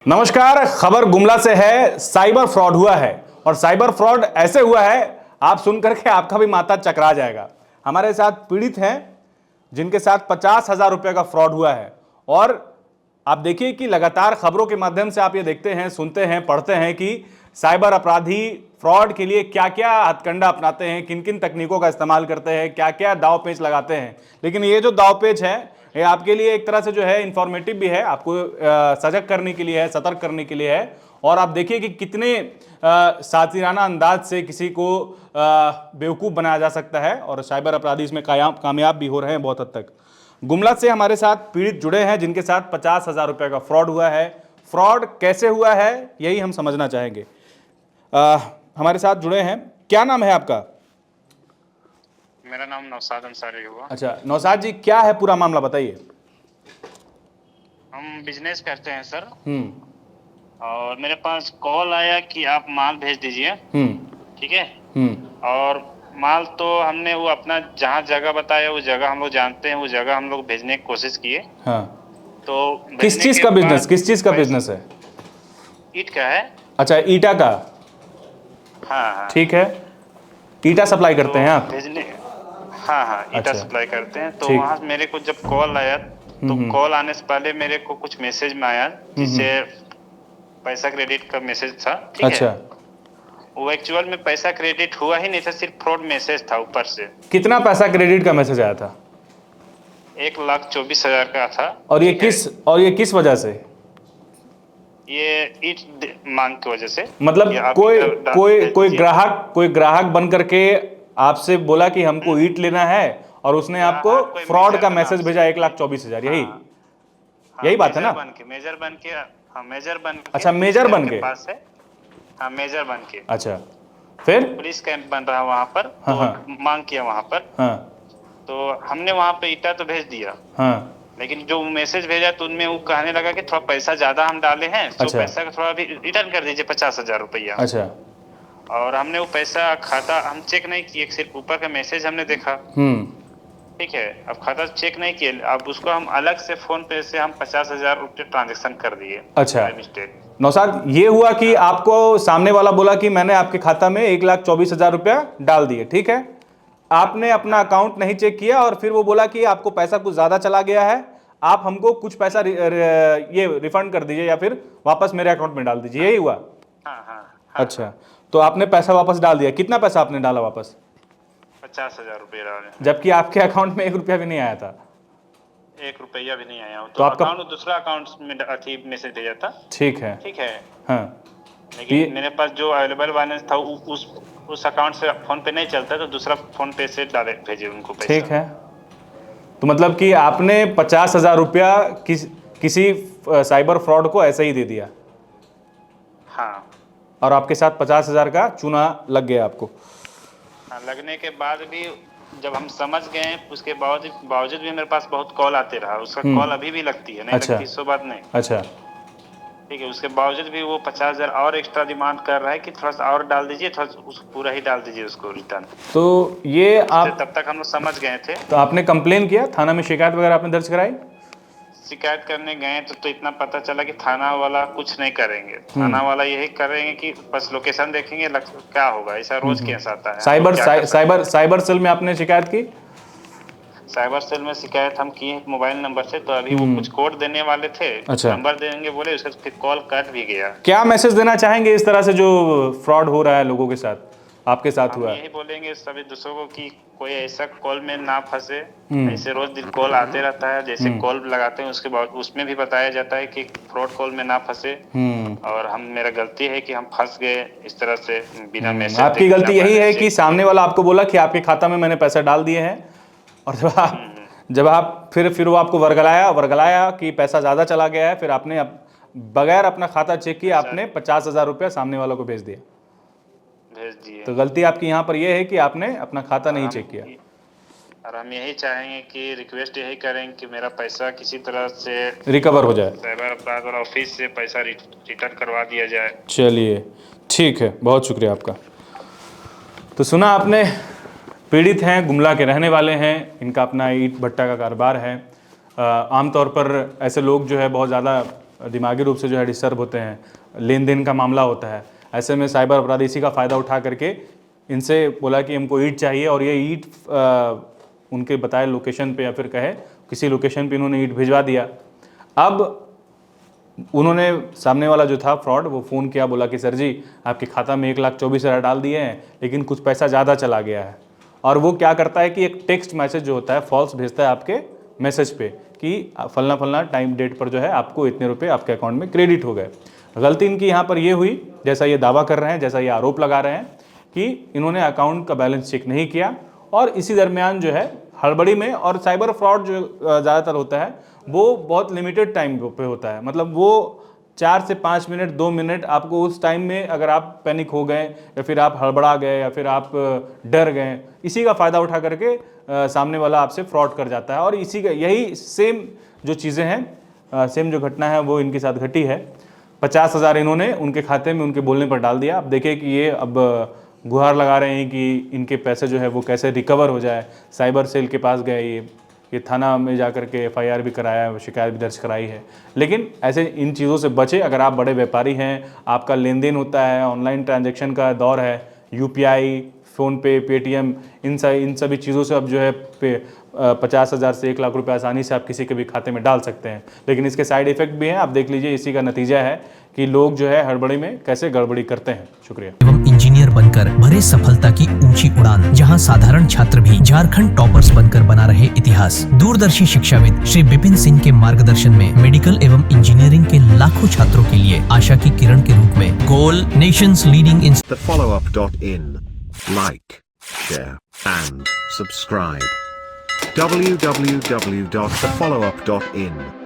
नमस्कार। खबर गुमला से है। साइबर फ्रॉड हुआ है और साइबर फ्रॉड ऐसे हुआ है आप सुन करके आपका भी माथा चकरा जाएगा। हमारे साथ पीड़ित हैं जिनके साथ 50,000 रुपए का फ्रॉड हुआ है। और आप देखिए कि लगातार खबरों के माध्यम से आप ये देखते हैं, सुनते हैं, पढ़ते हैं कि साइबर अपराधी फ्रॉड के लिए क्या क्या हथकंडा अपनाते हैं, किन किन तकनीकों का इस्तेमाल करते हैं, क्या क्या दाव पेच लगाते हैं। लेकिन ये जो दाव पेच है ये आपके लिए एक तरह से जो है इंफॉर्मेटिव भी है, आपको सजग करने के लिए है, सतर्क करने के लिए है। और आप देखिए कि कितने सातिराना अंदाज से किसी को बेवकूफ़ बनाया जा सकता है और साइबर अपराधी इसमें कामयाब भी हो रहे हैं बहुत हद तक। गुमला से हमारे साथ पीड़ित जुड़े हैं जिनके साथ 50,000 रुपए का फ्रॉड हुआ है। फ्रॉड कैसे हुआ है यही हम समझना चाहेंगे। हमारे साथ जुड़े हैं, क्या नाम है आपका? मेरा नाम नौशाद अंसारी हुआ। अच्छा नौशाद जी, क्या है पूरा मामला बताइए। हम बिजनेस करते हैं सर। और मेरे पास कॉल आया कि आप माल भेज दीजिए। ठीक है। और माल तो हमने वो अपना जहाँ जगह बताया वो जगह हम लोग जानते हैं, वो जगह हम लोग भेजने की कोशिश किए। हाँ। तो किस चीज का बिजनेस, किस चीज का बिजनेस है? ईंट का है। अच्छा ईटा का। हाँ। ठीक है, ईटा सप्लाई करते हैं आप? भेजने, हाँ ईटा अच्छा। सप्लाई करते हैं। तो ठीक। वहाँ मेरे को जब कॉल आया तो कॉल आने से पहले मेरे को कुछ मैसेज में आया जिससे पैसा क्रेडिट का मैसेज था। ठीक अच्छा। है। वो एक्चुअल में पैसा क्रेडिट हुआ ही नहीं था, सिर्फ फ्रॉड मैसेज था ऊपर से। कितना पैसा क्रेडिट का मैसेज आया था? 1,24,000 का था। और ये किस वजह से? ये ईट मांग की वजह से। मतलब कोई ग्राहक बन करके आपसे बोला कि हमको ईट लेना है और उसने आपको फ्रॉड का मैसेज भेजा 1,24,000, यही बात है ना? मेजर बन के। हाँ मेजर बन के। अच्छा मेजर बन के पास है। हाँ मेजर बन के। अच्छा फिर पुलिस कैंप बन रहा वहाँ पर। तो मांग किया वहाँ पर। हाँ। तो हमने वहाँ पे ईटा तो भेज दिया। हाँ। लेकिन जो मैसेज भेजा तो उनमें वो कहने लगा कि थोड़ा पैसा ज्यादा हम डाले हैं। तो अच्छा। पैसा का थोड़ा भी रिटर्न कर दीजिए 50,000 रुपया। अच्छा। और हमने वो पैसा खाता हम चेक नहीं किए, सिर्फ ऊपर का मैसेज हमने देखा। ठीक है। अब खाता चेक नहीं किए, अब उसको हम अलग से फोन पे से हम 50,000 रुपये ट्रांजेक्शन कर दिए। अच्छा मिस्टेक। नौशाद, ये हुआ कि आपको सामने वाला बोला कि मैंने आपके खाता में 1,24,000 रुपया डाल दिए, ठीक है। आपने अपना अकाउंट नहीं चेक किया और फिर वो बोला कि आपको पैसा कुछ ज्यादा चला गया है, आप हमको कुछ पैसा ये रिफंड कर दीजिए या फिर वापस मेरे अकाउंट में डाल दीजिए, यही हुआ? हाँ। अच्छा, तो आपने पैसा वापस डाल दिया। कितना पैसा आपने डाला वापस? 50,000 रुपये डाले। जबकि आपके अकाउंट में 1 रुपया भी नहीं आया था। 1 रुपया भी नहीं आया। तो आपका अकाउंट दूसरा अकाउंट में मैसेज भेजा था। ठीक है। ठीक है। हाँ। लेकिन मेरे पास जो अवेलेबल बैलेंस था उस अकाउंट से फोन पे नहीं चलता, तो दूसरा फोन पे से डाले भेजे उनको पैसा। ठीक है, तो मतलब कि आपने 50,000 रुपया किसी साइबर फ्रॉड को ऐसे ही दे दिया। हाँ। और आपके साथ 50,000 का चूना लग गया आपको। हाँ, लगने के बाद भी जब हम समझ गए, उसके बावजूद भी मेरे पास बहुत कॉल आते रहा। उसका कॉल अभी भी लगती है, नहीं अच्छा। लगती सो बात नहीं। अच्छा। ठीक है। उसके बावजूद भी वो 50,000 और एक्स्ट्रा डिमांड कर रहा है कि थोड़ा सा और डाल दीजिए, थोड़ा पूरा ही डाल दीजिए उसको रिटर्न। तो ये आप तब तक हम लोग समझ गए थे। तो आपने कंप्लेन किया, थाना में शिकायत वगैरह आपने दर्ज कराई? शिकायत करने गए तो इतना पता चला कि थाना वाला कुछ नहीं करेंगे। थाना वाला यही करेंगे कि बस लोकेशन देखेंगे, क्या होगा। ऐसा रोज केस आता है। साइबर सेल में आपने शिकायत की? साइबर सेल में शिकायत हम किए मोबाइल नंबर से। तो अभी वो कुछ कोड देने वाले थे। अच्छा। नंबर देंगे बोले, उसका फिर कॉल कट भी गया। क्या मैसेज देना चाहेंगे इस तरह से जो फ्रॉड हो रहा है लोगों के साथ, आपके साथ हुआ? यही बोलेंगे सभी दूसरों को कि कोई ऐसा कॉल में ना फंसे। ऐसे रोज दिन कॉल आते रहता है, जैसे कॉल लगाते हैं उसके बाद उसमें भी बताया जाता है कि फ्रॉड कॉल में ना फंसे। और मेरा गलती है कि हम फंस गए इस तरह से बिना मैसेज। आपकी गलती यही है कि सामने वाला आपको बोला कि आपके खाता में मैंने पैसा डाल दिए हैं, और जब आप फिर वो आपको वर्गलाया कि पैसा ज़्यादा चला गया है, फिर आपने बगैर अपना खाता चेक किए आपने 50,000 रुपया सामने वालों को भेज दिए। तो गलती आपकी यहाँ पर यह है कि आपने अपना खाता नहीं चेक किया। और हम यही चाहेंगे कि रिक्वेस्ट यही करें कि मेरा पैसा किसी तरह से रिकवर हो जाए, साइबर अपराध और ऑफिस से पैसा रिटर्न करवा दिया जाए। चलिए ठीक है, बहुत शुक्रिया आपका। तो सुना आपने, पीड़ित हैं, गुमला के रहने वाले हैं, इनका अपना ईंट भट्टा का कारोबार है। आमतौर पर ऐसे लोग जो है बहुत ज़्यादा दिमागी रूप से जो है डिस्टर्ब होते हैं, लेन देन का मामला होता है। ऐसे में साइबर अपराधी इसी का फ़ायदा उठा करके इनसे बोला कि हमको ईंट चाहिए, और ये ईंट उनके बताए लोकेशन पे या फिर कहे किसी लोकेशन पे इन्होंने ईंट भिजवा दिया। अब उन्होंने सामने वाला जो था फ्रॉड, वो फ़ोन किया, बोला कि सर जी आपके खाता में 1,24,000 डाल दिए हैं, लेकिन कुछ पैसा ज़्यादा चला गया है। और वो क्या करता है कि एक टेक्स्ट मैसेज जो होता है फॉल्स भेजता है आपके मैसेज पे कि फलना फलना टाइम डेट पर जो है आपको इतने रुपए आपके अकाउंट में क्रेडिट हो गए। गलती इनकी यहाँ पर ये हुई, जैसा ये दावा कर रहे हैं, जैसा ये आरोप लगा रहे हैं कि इन्होंने अकाउंट का बैलेंस चेक नहीं किया, और इसी दरमियान जो है हड़बड़ी में, और साइबर फ्रॉड जो ज़्यादातर होता है वो बहुत लिमिटेड टाइम पे होता है, मतलब वो 4 से 5 मिनट 2 मिनट आपको उस टाइम में, अगर आप पैनिक हो गए या फिर आप हड़बड़ा गए या फिर आप डर गए, इसी का फ़ायदा उठा करके सामने वाला आपसे फ्रॉड कर जाता है। और इसी का यही सेम जो चीज़ें हैं, सेम जो घटना है वो इनके साथ घटी है। 50,000 इन्होंने उनके खाते में उनके बोलने पर डाल दिया। अब देखिए कि ये अब गुहार लगा रहे हैं कि इनके पैसे जो है वो कैसे रिकवर हो जाए। साइबर सेल के पास गए, ये थाना में जा कर के FIR भी कराया, शिकायत भी दर्ज कराई है। लेकिन ऐसे इन चीज़ों से बचे। अगर आप बड़े व्यापारी हैं, आपका लेन देन होता है, ऑनलाइन ट्रांजैक्शन का दौर है, UPI, फ़ोनपे, पेटीएम, इन सभी चीज़ों से अब जो है 50,000 से 1 लाख रुपये आसानी से आप किसी के भी खाते में डाल सकते हैं। लेकिन इसके साइड इफ़ेक्ट भी हैं, आप देख लीजिए। इसी का नतीजा है कि लोग जो है हड़बड़ी में कैसे गड़बड़ी करते हैं। शुक्रिया। एवं इंजीनियर बनकर भरे सफलता की ऊंची उड़ान, जहां साधारण छात्र भी झारखंड टॉपर्स बनकर बना रहे इतिहास। दूरदर्शी शिक्षाविद श्री विपिन सिंह के मार्गदर्शन में मेडिकल एवं इंजीनियरिंग के लाखों छात्रों के लिए आशा की किरण के रूप में goal nations leading in TheFollowUp.in. Like, share, and subscribe. www.thefollowup.in